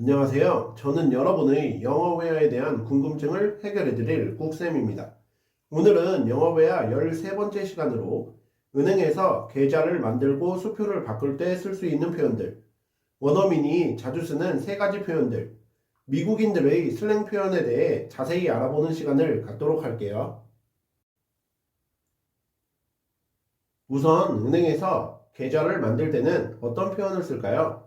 안녕하세요. 저는 여러분의 영어회화에 대한 궁금증을 해결해드릴 꾹쌤입니다. 오늘은 영어회화 13번째 시간으로 은행에서 계좌를 만들고 수표를 바꿀 때 쓸 수 있는 표현들, 원어민이 자주 쓰는 3가지 표현들, 미국인들의 슬랭 표현에 대해 자세히 알아보는 시간을 갖도록 할게요. 우선 은행에서 계좌를 만들 때는 어떤 표현을 쓸까요?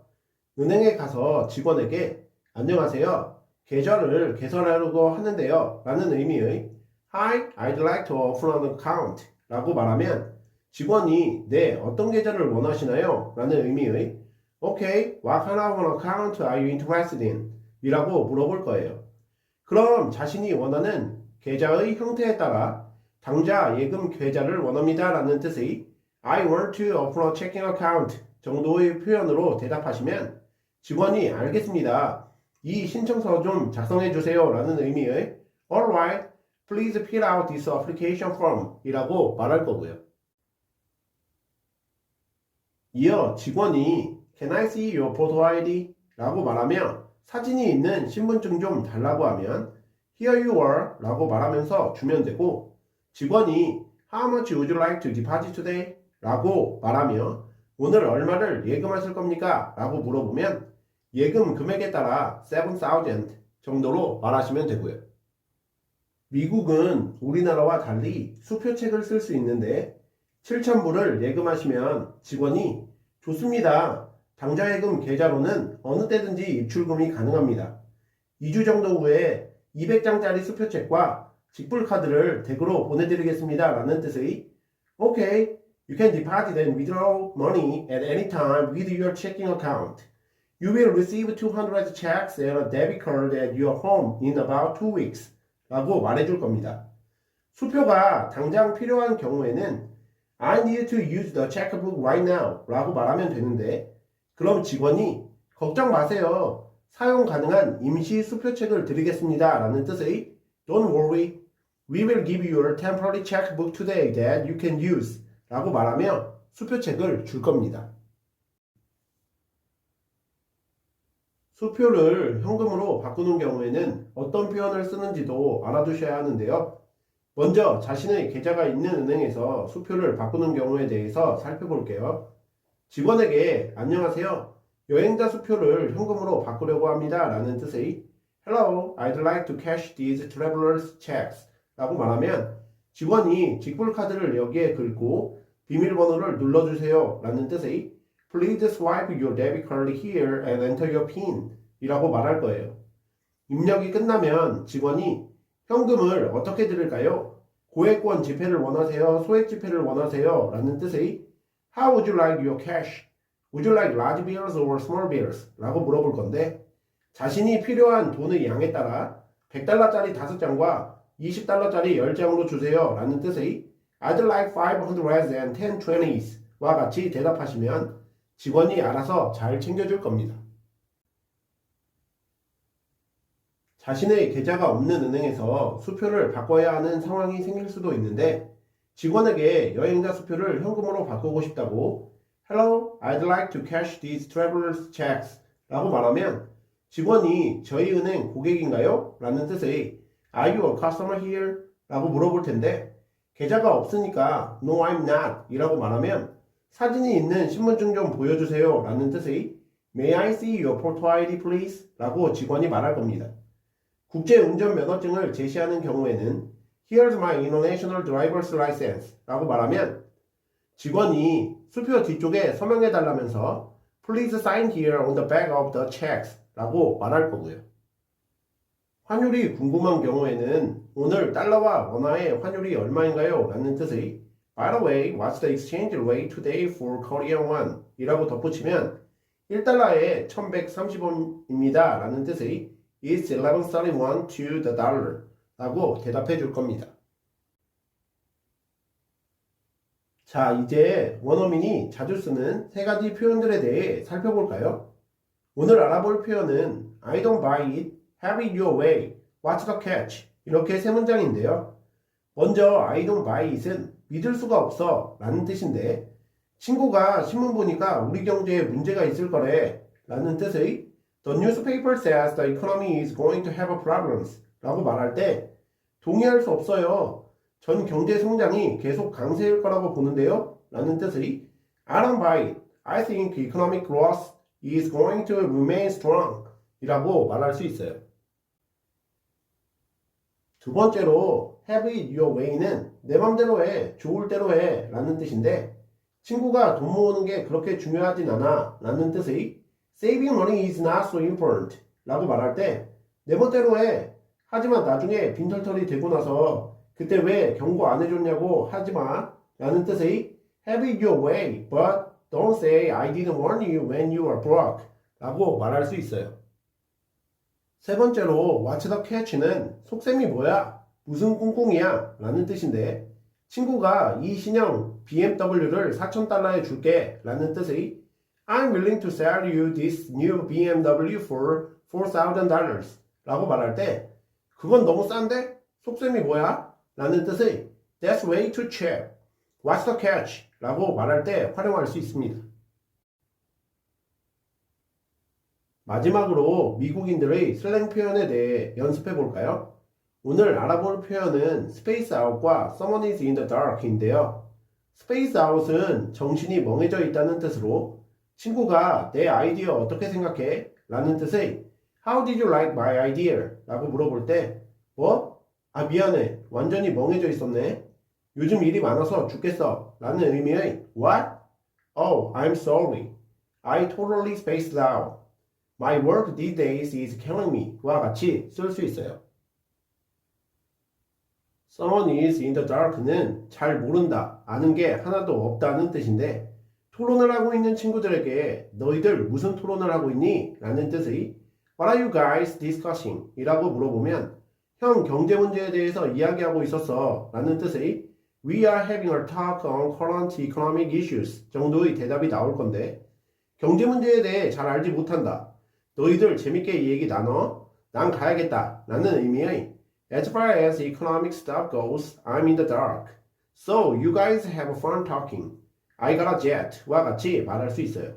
은행에 가서 직원에게 안녕하세요. 계좌를 개설하려고 하는데요. 라는 의미의 Hi, I'd like to open an account 라고 말하면 직원이 네, 어떤 계좌를 원하시나요? 라는 의미의 Okay, what kind of an account are you interested in? 이라고 물어볼 거예요. 그럼 자신이 원하는 계좌의 형태에 따라 당좌 예금 계좌를 원합니다. 라는 뜻의 I want to open a checking account 정도의 표현으로 대답하시면 직원이 알겠습니다. 이 신청서 좀 작성해 주세요. 라는 의미의 Alright, please fill out this application form 이라고 말할 거고요. 이어 직원이 Can I see your photo ID? 라고 말하며 사진이 있는 신분증 좀 달라고 하면 Here you are 라고 말하면서 주면 되고 직원이 How much would you like to deposit today? 라고 말하며 오늘 얼마를 예금하실 겁니까? 라고 물어보면 예금 금액에 따라 7,000 정도로 말하시면 되고요. 미국은 우리나라와 달리 수표책을 쓸 수 있는데 7,000불을 예금하시면 직원이 좋습니다. 당좌예금 계좌로는 어느 때든지 입출금이 가능합니다. 2주 정도 후에 200장짜리 수표책과 직불카드를 댁으로 보내드리겠습니다. 라는 뜻의 Okay, you can deposit and withdraw money at any time with your checking account. You will receive 200 checks and a debit card at your home in about 2 weeks 라고 말해줄 겁니다. 수표가 당장 필요한 경우에는 I need to use the checkbook right now 라고 말하면 되는데 그럼 직원이 걱정 마세요. 사용 가능한 임시 수표책을 드리겠습니다. 라는 뜻의 Don't worry, we will give you a temporary checkbook today that you can use 라고 말하며 수표책을 줄 겁니다. 수표를 현금으로 바꾸는 경우에는 어떤 표현을 쓰는지도 알아두셔야 하는데요. 먼저 자신의 계좌가 있는 은행에서 수표를 바꾸는 경우에 대해서 살펴볼게요. 직원에게 안녕하세요. 여행자 수표를 현금으로 바꾸려고 합니다. 라는 뜻의 Hello, I'd like to cash these traveler's checks 라고 말하면 직원이 직불카드를 여기에 긁고 비밀번호를 눌러주세요. 라는 뜻의 Please swipe your debit card here and enter your PIN 이라고 말할 거예요. 입력이 끝나면 직원이 현금을 어떻게 드릴까요? 고액권 지폐를 원하세요? 소액 지폐를 원하세요? 라는 뜻의 How would you like your cash? Would you like large bills or small bills? 라고 물어볼 건데 자신이 필요한 돈의 양에 따라 100달러짜리 5장과 20달러짜리 10장으로 주세요. 라는 뜻의 I'd like 500s and 10 20s 와 같이 대답하시면 직원이 알아서 잘 챙겨줄 겁니다. 자신의 계좌가 없는 은행에서 수표를 바꿔야 하는 상황이 생길 수도 있는데 직원에게 여행자 수표를 현금으로 바꾸고 싶다고 Hello, I'd like to cash these traveler's checks 라고 말하면 직원이 저희 은행 고객인가요? 라는 뜻의 Are you a customer here? 라고 물어볼 텐데 계좌가 없으니까 No, I'm not 이라고 말하면 사진이 있는 신분증 좀 보여주세요. 라는 뜻의 May I see your photo ID please? 라고 직원이 말할 겁니다. 국제운전면허증을 제시하는 경우에는 Here's my international driver's license 라고 말하면 직원이 수표 뒤쪽에 서명해 달라면서 Please sign here on the back of the checks 라고 말할 거고요. 환율이 궁금한 경우에는 오늘 달러와 원화의 환율이 얼마인가요? 라는 뜻의 By the way, what's the exchange rate today for Korean won? 이라고 덧붙이면 1달러에 1130원입니다. 라는 뜻의 It's 1131 to the dollar 라고 대답해 줄 겁니다. 자, 이제 원어민이 자주 쓰는 3가지 표현들에 대해 살펴볼까요? 오늘 알아볼 표현은 I don't buy it, have it your way, what's the catch? 이렇게 3문장인데요. 먼저 I don't buy it은 믿을 수가 없어 라는 뜻인데 친구가 신문 보니까 우리 경제에 문제가 있을 거래 라는 뜻의 The newspaper says the economy is going to have problems 라고 말할 때 동의할 수 없어요. 전 경제 성장이 계속 강세일 거라고 보는데요. 라는 뜻의 I don't buy it. I think economic growth is going to remain strong 이라고 말할 수 있어요. 두 번째로 have it your way는 내 맘대로 해, 좋을 대로 해 라는 뜻인데 친구가 돈 모으는 게 그렇게 중요하진 않아 라는 뜻의 saving money is not so important 라고 말할 때 내 멋대로 해. 하지만 나중에 빈털털이 되고 나서 그때 왜 경고 안 해줬냐고 하지마 라는 뜻의 have it your way but don't say I didn't warn you when you were broke 라고 말할 수 있어요. 세 번째로 what's the catch는 속셈이 뭐야? 무슨 꿍꿍이야? 라는 뜻인데 친구가 이 신형 BMW를 4,000달러에 줄게 라는 뜻의 I'm willing to sell you this new BMW for $4,000 라고 말할 때 그건 너무 싼데? 속셈이 뭐야? 라는 뜻의 That's way too cheap. What's the catch? 라고 말할 때 활용할 수 있습니다. 마지막으로 미국인들의 슬랭 표현에 대해 연습해 볼까요? 오늘 알아볼 표현은 space out과 someone is in the dark인데요. space out은 정신이 멍해져 있다는 뜻으로 친구가 내 아이디어 어떻게 생각해? 라는 뜻의 How did you like my idea? 라고 물어볼 때 뭐? 아 미안해. 완전히 멍해져 있었네. 요즘 일이 많아서 죽겠어. 라는 의미의 What? Oh, I'm sorry. I totally spaced out. My work these days is killing me. 와 같이 쓸 수 있어요. Someone is in the dark는 잘 모른다, 아는 게 하나도 없다는 뜻인데 토론을 하고 있는 친구들에게 너희들 무슨 토론을 하고 있니? 라는 뜻의 What are you guys discussing? 이라고 물어보면 형 경제 문제에 대해서 이야기하고 있었어 라는 뜻의 We are having a talk on current economic issues 정도의 대답이 나올 건데 경제 문제에 대해 잘 알지 못한다. 너희들 재밌게 이 얘기 나눠. 난 가야겠다 라는 의미의 As far as economic stuff goes, I'm in the dark. So you guys have fun talking. I got a jet. 와 같이 말할 수 있어요.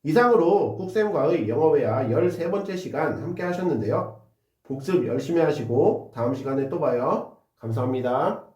이상으로 꾹쌤과의 영어회화 13번째 시간 함께 하셨는데요. 복습 열심히 하시고 다음 시간에 또 봐요. 감사합니다.